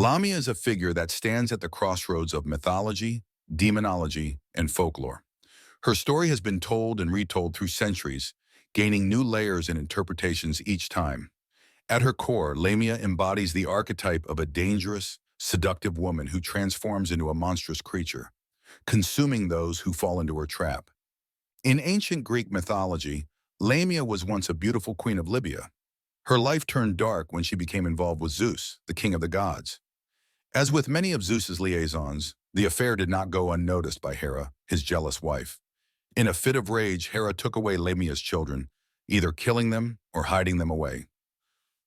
Lamia is a figure that stands at the crossroads of mythology, demonology, and folklore. Her story has been told and retold through centuries, gaining new layers and interpretations each time. At her core, Lamia embodies the archetype of a dangerous, seductive woman who transforms into a monstrous creature, consuming those who fall into her trap. In ancient Greek mythology, Lamia was once a beautiful queen of Libya. Her life turned dark when she became involved with Zeus, the king of the gods. As with many of Zeus's liaisons, the affair did not go unnoticed by Hera, his jealous wife. In a fit of rage, Hera took away Lamia's children, either killing them or hiding them away.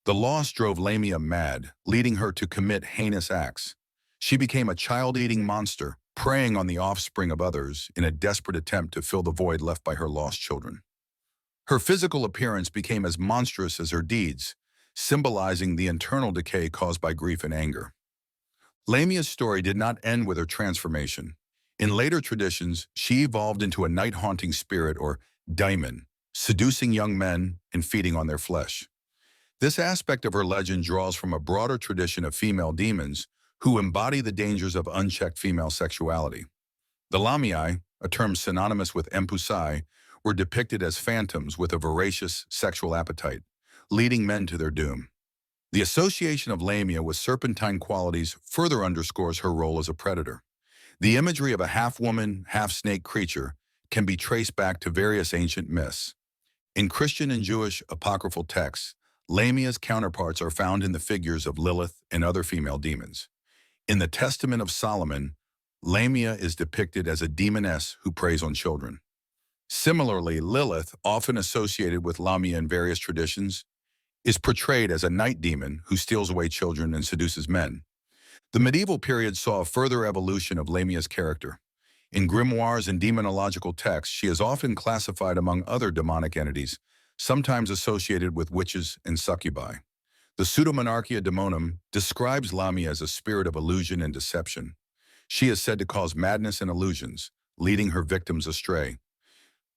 The loss drove Lamia mad, leading her to commit heinous acts. She became a child-eating monster, preying on the offspring of others in a desperate attempt to fill the void left by her lost children. Her physical appearance became as monstrous as her deeds, symbolizing the internal decay caused by grief and anger. Lamia's story did not end with her transformation. In later traditions, she evolved into a night-haunting spirit or daimon, seducing young men and feeding on their flesh. This aspect of her legend draws from a broader tradition of female demons who embody the dangers of unchecked female sexuality. The Lamiae, a term synonymous with empusai, were depicted as phantoms with a voracious sexual appetite, leading men to their doom. The association of Lamia with serpentine qualities further underscores her role as a predator. The imagery of a half-woman, half-snake creature can be traced back to various ancient myths. In Christian and Jewish apocryphal texts, Lamia's counterparts are found in the figures of Lilith and other female demons. In the Testament of Solomon, Lamia is depicted as a demoness who preys on children. Similarly, Lilith, often associated with Lamia in various traditions, is portrayed as a night demon who steals away children and seduces men. The medieval period saw a further evolution of Lamia's character. In grimoires and demonological texts, she is often classified among other demonic entities, sometimes associated with witches and succubi. The Pseudomonarchia Daemonum describes Lamia as a spirit of illusion and deception. She is said to cause madness and illusions, leading her victims astray.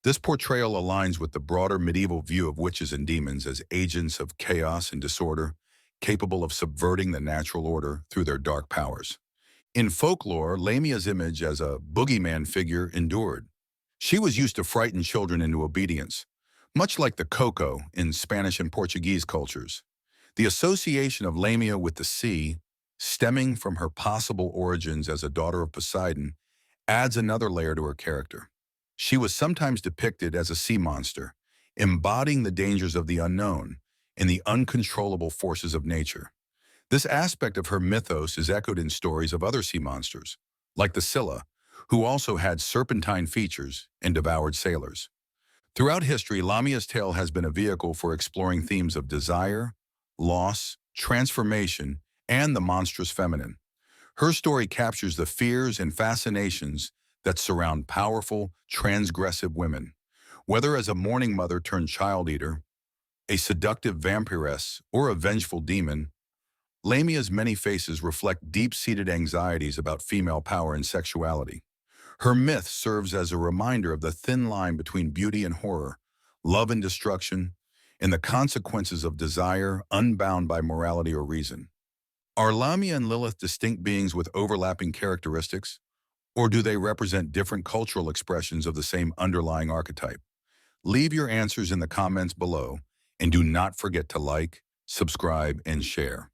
This portrayal aligns with the broader medieval view of witches and demons as agents of chaos and disorder, capable of subverting the natural order through their dark powers. In folklore, Lamia's image as a boogeyman figure endured. She was used to frighten children into obedience, much like the Coco in Spanish and Portuguese cultures. The association of Lamia with the sea, stemming from her possible origins as a daughter of Poseidon, adds another layer to her character. She was sometimes depicted as a sea monster, embodying the dangers of the unknown and the uncontrollable forces of nature. This aspect of her mythos is echoed in stories of other sea monsters, like the Scylla, who also had serpentine features and devoured sailors. Throughout history, Lamia's tale has been a vehicle for exploring themes of desire, loss, transformation, and the monstrous feminine. Her story captures the fears and fascinations that surround powerful, transgressive women. Whether as a mourning mother turned child-eater, a seductive vampiress, or a vengeful demon, Lamia's many faces reflect deep-seated anxieties about female power and sexuality. Her myth serves as a reminder of the thin line between beauty and horror, love and destruction, and the consequences of desire unbound by morality or reason. Are Lamia and Lilith distinct beings with overlapping characteristics, or do they represent different cultural expressions of the same underlying archetype? Leave your answers in the comments below, and do not forget to like, subscribe, and share.